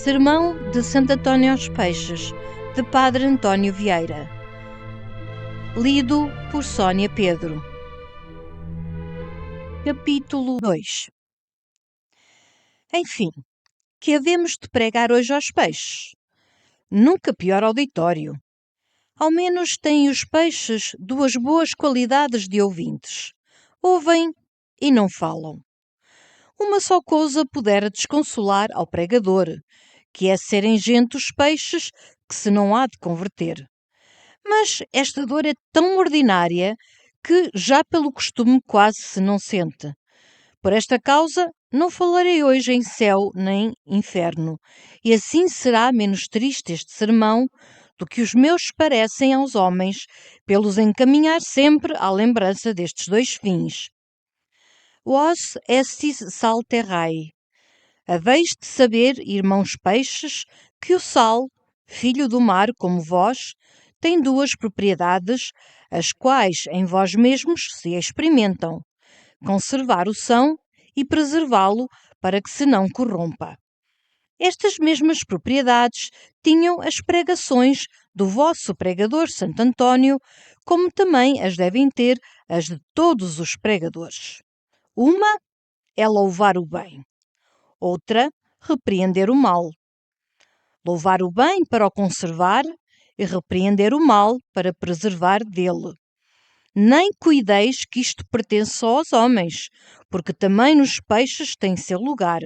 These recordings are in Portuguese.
Sermão de Santo Antônio aos Peixes, de Padre António Vieira. Lido por Sónia Pedro. Capítulo 2. Enfim, que havemos de pregar hoje aos peixes? Nunca pior auditório. Ao menos têm os peixes duas boas qualidades de ouvintes. Ouvem e não falam. Uma só coisa pudera desconsolar ao pregador, que é serem gente os peixes que se não há de converter. Mas esta dor é tão ordinária que já pelo costume quase se não sente. Por esta causa não falarei hoje em céu nem inferno, e assim será menos triste este sermão do que os meus parecem aos homens, pelos encaminhar sempre à lembrança destes dois fins. Vos estis sal terrae. Haveis de saber, irmãos peixes, que o sal, filho do mar como vós, tem duas propriedades, as quais em vós mesmos se experimentam: conservar o são e preservá-lo para que se não corrompa. Estas mesmas propriedades tinham as pregações do vosso pregador Santo Antônio, como também as devem ter as de todos os pregadores. Uma é louvar o bem, outra, repreender o mal. Louvar o bem para o conservar e repreender o mal para preservar dele. Nem cuideis que isto pertence só aos homens, porque também nos peixes tem seu lugar.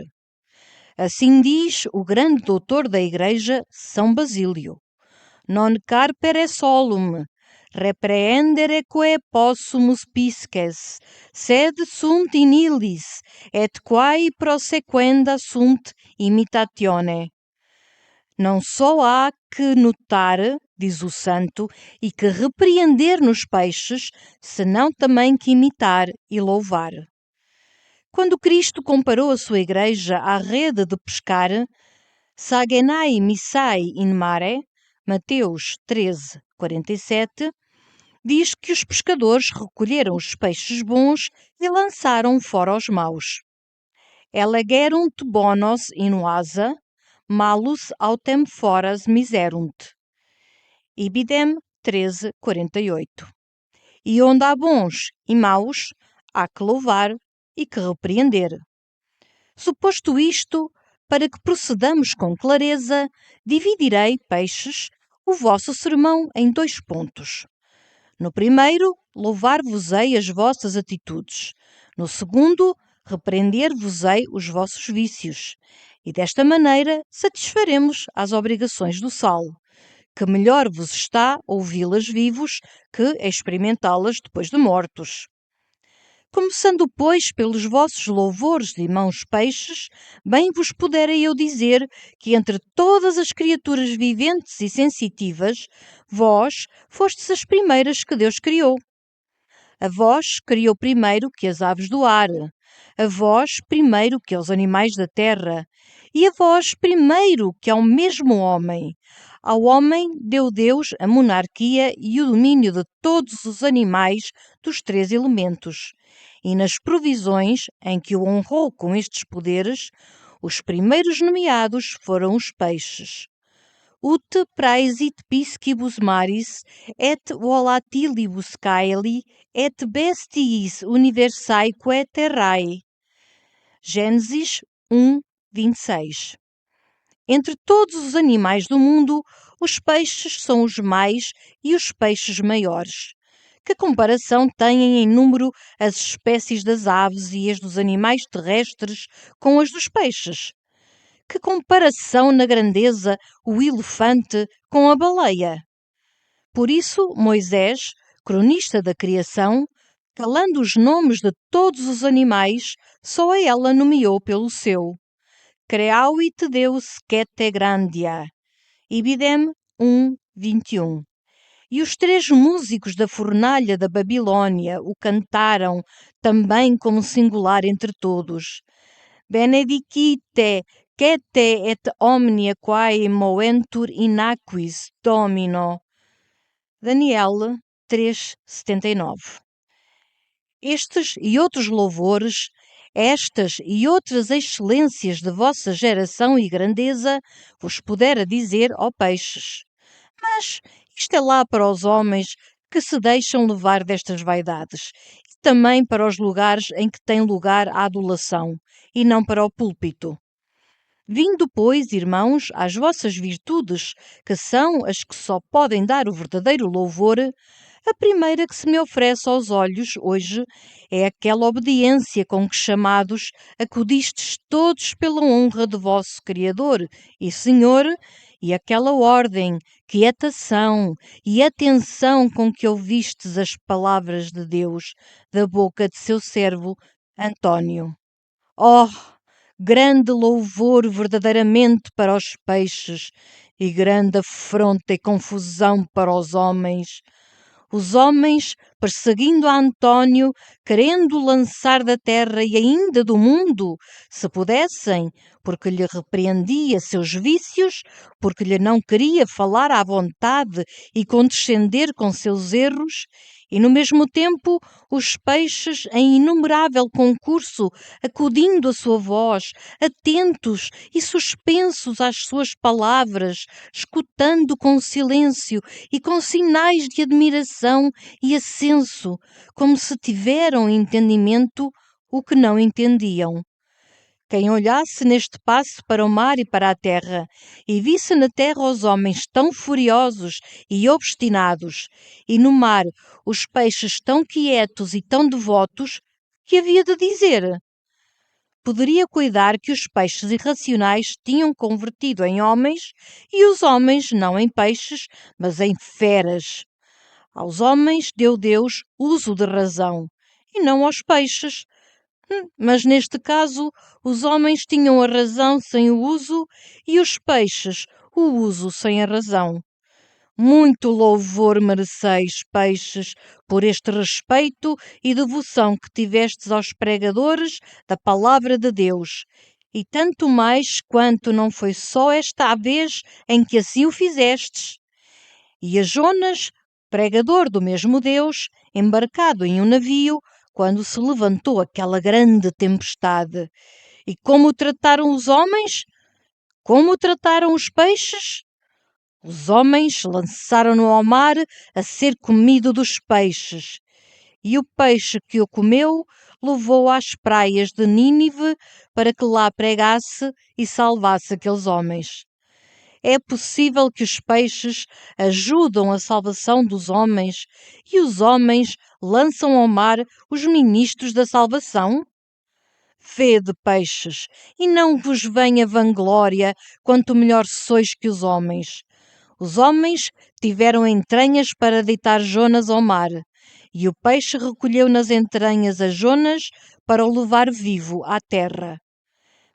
Assim diz o grande doutor da Igreja, São Basílio: Non carpere solum, reprehendere quae possumus pisces, sed sunt in illis, et quae prosequenda sunt imitatione. Não só há que notar, diz o santo, e que repreender nos peixes, senão também que imitar e louvar. Quando Cristo comparou a sua igreja à rede de pescar, sagenai missai in mare, Mateus 13:47, diz que os pescadores recolheram os peixes bons e lançaram fora os maus. Elegerunt bonos in oasa, malus autem foras miserunt. Ibidem 13:48. E onde há bons e maus, há que louvar e que repreender. Suposto isto, para que procedamos com clareza, dividirei, peixes, o vosso sermão em 2 pontos. No primeiro, louvar-vos-ei as vossas atitudes. No segundo, repreender-vos-ei os vossos vícios. E desta maneira satisfaremos às obrigações do sal, que melhor vos está ouvi-las vivos que experimentá-las depois de mortos. Começando, pois, pelos vossos louvores de irmãos peixes, bem vos puderei eu dizer que entre todas as criaturas viventes e sensitivas, vós fostes as primeiras que Deus criou. A vós criou primeiro que as aves do ar, a vós primeiro que aos animais da terra, e a vós primeiro que ao mesmo homem. Ao homem deu Deus a monarquia e o domínio de todos os animais dos 3 elementos, e nas provisões em que o honrou com estes poderes, os primeiros nomeados foram os peixes. Ut praesit piscibus maris, et volatilibus caeli, et bestiis universaeque terrae. Gênesis 1:26. Entre todos os animais do mundo, os peixes são os mais e os peixes maiores. Que comparação têm em número as espécies das aves e as dos animais terrestres com as dos peixes? Que comparação na grandeza o elefante com a baleia? Por isso, Moisés, cronista da criação, calando os nomes de todos os animais, só a ela nomeou pelo seu. Creavit Deus quete grandia. Ibidem 1:21. E os 3 músicos da fornalha da Babilônia o cantaram também como singular entre todos. Benedicite quete et omnia quae moventur in aquis Domino. Daniel 3:79. Estes e outros louvores estas e outras excelências de vossa geração e grandeza vos pudera dizer, ó peixes. Mas isto é lá para os homens que se deixam levar destas vaidades, e também para os lugares em que tem lugar a adulação, e não para o púlpito. Vindo, pois, irmãos, às vossas virtudes, que são as que só podem dar o verdadeiro louvor, a primeira que se me oferece aos olhos hoje é aquela obediência com que, chamados, acudistes todos pela honra de vosso Criador e Senhor, e aquela ordem, quietação e atenção com que ouvistes as palavras de Deus da boca de seu servo António. Oh, grande louvor verdadeiramente para os peixes e grande afronta e confusão para os homens. Os homens, perseguindo a António, querendo lançar da terra e ainda do mundo, se pudessem, porque lhe repreendia seus vícios, porque lhe não queria falar à vontade e condescender com seus erros, e no mesmo tempo os peixes em inumerável concurso, acudindo à sua voz, atentos e suspensos às suas palavras, escutando com silêncio e com sinais de admiração e ascenso, como se tiveram entendimento o que não entendiam. Quem olhasse neste passo para o mar e para a terra, e visse na terra os homens tão furiosos e obstinados, e no mar os peixes tão quietos e tão devotos, que havia de dizer? Poderia cuidar que os peixes irracionais tinham convertido em homens, e os homens não em peixes, mas em feras. Aos homens deu Deus uso de razão, e não aos peixes. Mas neste caso, os homens tinham a razão sem o uso e os peixes o uso sem a razão. Muito louvor mereceis, peixes, por este respeito e devoção que tivestes aos pregadores da palavra de Deus. E tanto mais quanto não foi só esta a vez em que assim o fizestes. E a Jonas, pregador do mesmo Deus, embarcado em um navio, quando se levantou aquela grande tempestade. E como trataram os homens? Como trataram os peixes? Os homens lançaram-no ao mar a ser comido dos peixes. E o peixe que o comeu levou às praias de Nínive para que lá pregasse e salvasse aqueles homens. É possível que os peixes ajudam a salvação dos homens e os homens lançam ao mar os ministros da salvação? Vede, peixes, e não vos venha vanglória, quanto melhor sois que os homens. Os homens tiveram entranhas para deitar Jonas ao mar, e o peixe recolheu nas entranhas a Jonas para o levar vivo à terra.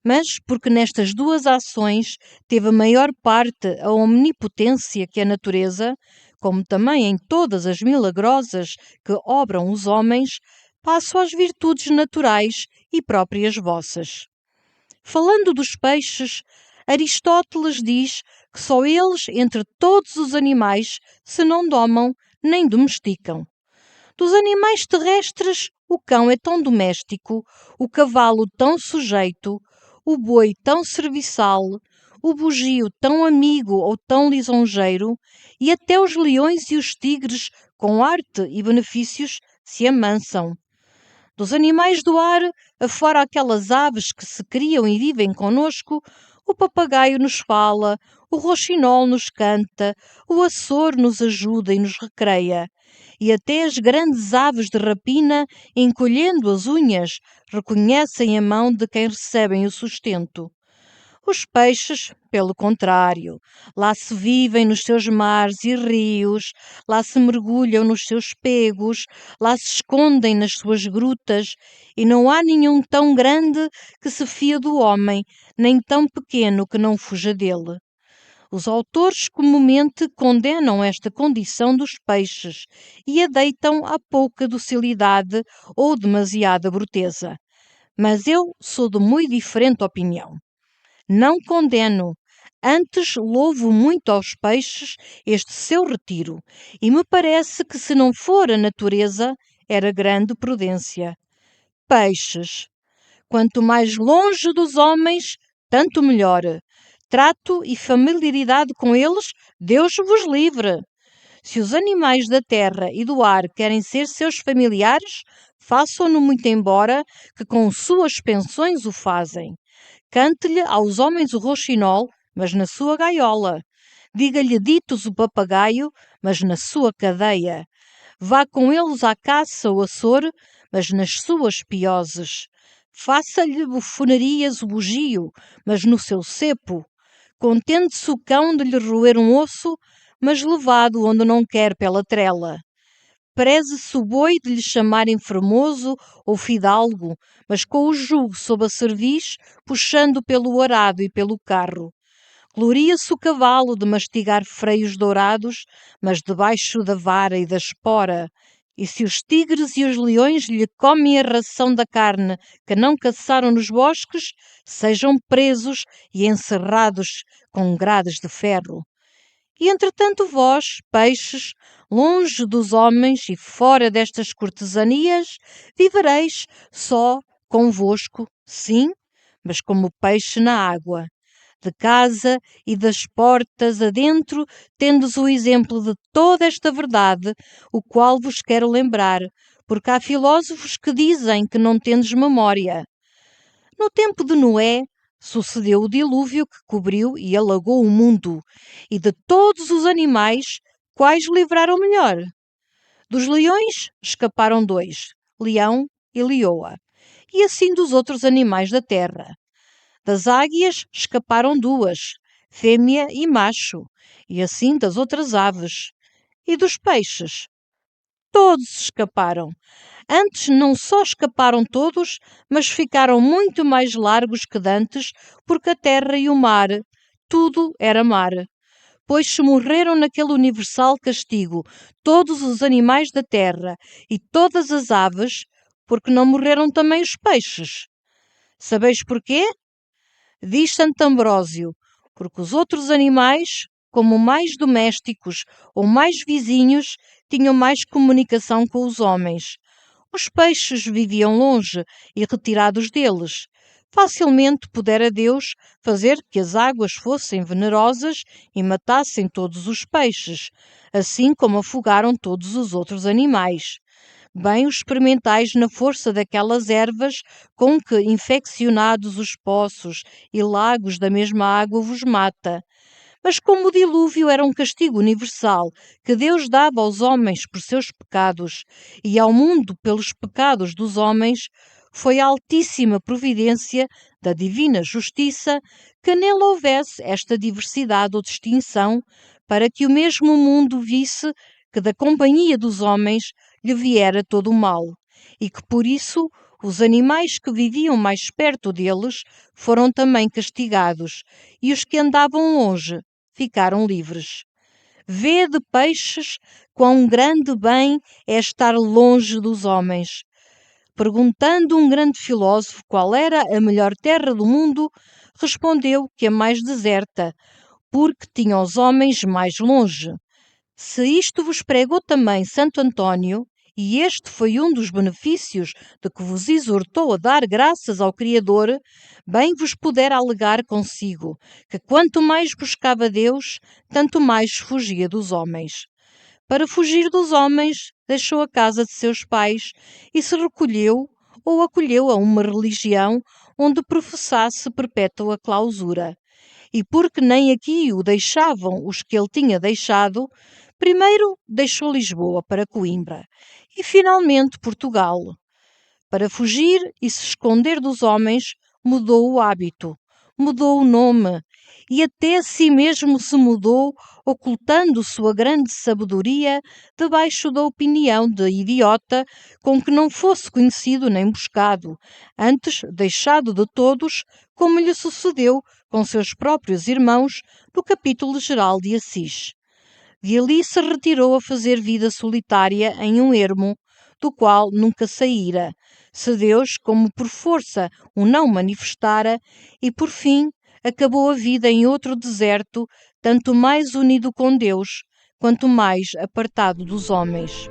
Mas porque nestas duas ações teve a maior parte a omnipotência que a natureza, como também em todas as milagrosas que obram os homens, passo às virtudes naturais e próprias vossas. Falando dos peixes, Aristóteles diz que só eles, entre todos os animais, se não domam nem domesticam. Dos animais terrestres, o cão é tão doméstico, o cavalo tão sujeito, o boi tão serviçal, o bugio tão amigo ou tão lisonjeiro, e até os leões e os tigres, com arte e benefícios, se amansam. Dos animais do ar, afora aquelas aves que se criam e vivem conosco, o papagaio nos fala, o roxinol nos canta, o açor nos ajuda e nos recreia. E até as grandes aves de rapina, encolhendo as unhas, reconhecem a mão de quem recebem o sustento. Os peixes, pelo contrário, lá se vivem nos seus mares e rios, lá se mergulham nos seus pegos, lá se escondem nas suas grutas, e não há nenhum tão grande que se fia do homem, nem tão pequeno que não fuja dele. Os autores comumente condenam esta condição dos peixes e a deitam a pouca docilidade ou demasiada bruteza. Mas eu sou de muito diferente opinião. Não condeno, antes louvo muito aos peixes este seu retiro, e me parece que se não for a natureza, era grande prudência. Peixes, Quanto mais longe dos homens, tanto melhor. Trato e familiaridade com eles, Deus vos livre. Se os animais da terra e do ar querem ser seus familiares, façam-no muito embora, que com suas pensões o fazem. Cante-lhe aos homens o rouxinol, mas na sua gaiola. Diga-lhe ditos o papagaio, mas na sua cadeia. Vá com eles à caça o açor, mas nas suas pioses. Faça-lhe bufonarias o bugio, mas no seu cepo. Contente-se o cão de lhe roer um osso, mas levado onde não quer pela trela. Preze-se o boi de lhe chamarem formoso ou fidalgo, mas com o jugo sob a cerviz, puxando pelo arado e pelo carro. Gloria-se o cavalo de mastigar freios dourados, mas debaixo da vara e da espora. E se os tigres e os leões lhe comem a ração da carne que não caçaram nos bosques, sejam presos e encerrados com grades de ferro. E entretanto vós, peixes, longe dos homens e fora destas cortesanias, vivereis só convosco, sim, mas como peixe na água. De casa e das portas adentro, tendes o exemplo de toda esta verdade, o qual vos quero lembrar, porque há filósofos que dizem que não tendes memória. No tempo de Noé, sucedeu o dilúvio que cobriu e alagou o mundo, e de todos os animais, quais livraram melhor? Dos leões escaparam 2, leão e leoa, e assim dos outros animais da terra. Das águias escaparam 2, fêmea e macho, e assim das outras aves. E dos peixes? Todos escaparam. Antes não só escaparam todos, mas ficaram muito mais largos que dantes, porque a terra e o mar, tudo era mar. Pois se morreram naquele universal castigo todos os animais da terra e todas as aves, porque não morreram também os peixes? Sabeis porquê? Diz Santo Ambrósio, porque os outros animais, como mais domésticos ou mais vizinhos, tinham mais comunicação com os homens. Os peixes viviam longe e retirados deles. Facilmente pudera Deus fazer que as águas fossem venenosas e matassem todos os peixes, assim como afogaram todos os outros animais. Bem os experimentais na força daquelas ervas com que, infeccionados os poços e lagos da mesma água, vos mata. Mas como o dilúvio era um castigo universal que Deus dava aos homens por seus pecados e ao mundo pelos pecados dos homens, foi a altíssima providência da divina justiça que nele houvesse esta diversidade ou distinção, para que o mesmo mundo visse que da companhia dos homens lhe viera todo o mal, e que por isso os animais que viviam mais perto deles foram também castigados, e os que andavam longe ficaram livres. Vede, peixes, quão grande bem é estar longe dos homens. Perguntando um grande filósofo qual era a melhor terra do mundo, respondeu que a mais deserta, porque tinha os homens mais longe. Se isto vos pregou também Santo António, e este foi um dos benefícios de que vos exortou a dar graças ao Criador, bem vos pudera alegar consigo, que quanto mais buscava Deus, tanto mais fugia dos homens. Para fugir dos homens, deixou a casa de seus pais e se recolheu ou acolheu a uma religião onde professasse perpétua clausura. E porque nem aqui o deixavam os que ele tinha deixado, primeiro deixou Lisboa para Coimbra e finalmente Portugal. Para fugir e se esconder dos homens, mudou o hábito, mudou o nome e até a si mesmo se mudou, ocultando sua grande sabedoria debaixo da opinião de idiota com que não fosse conhecido nem buscado, antes deixado de todos, como lhe sucedeu com seus próprios irmãos no capítulo geral de Assis. De ali se retirou a fazer vida solitária em um ermo, do qual nunca saíra, se Deus, como por força, o não manifestara, e por fim acabou a vida em outro deserto, tanto mais unido com Deus, quanto mais apartado dos homens.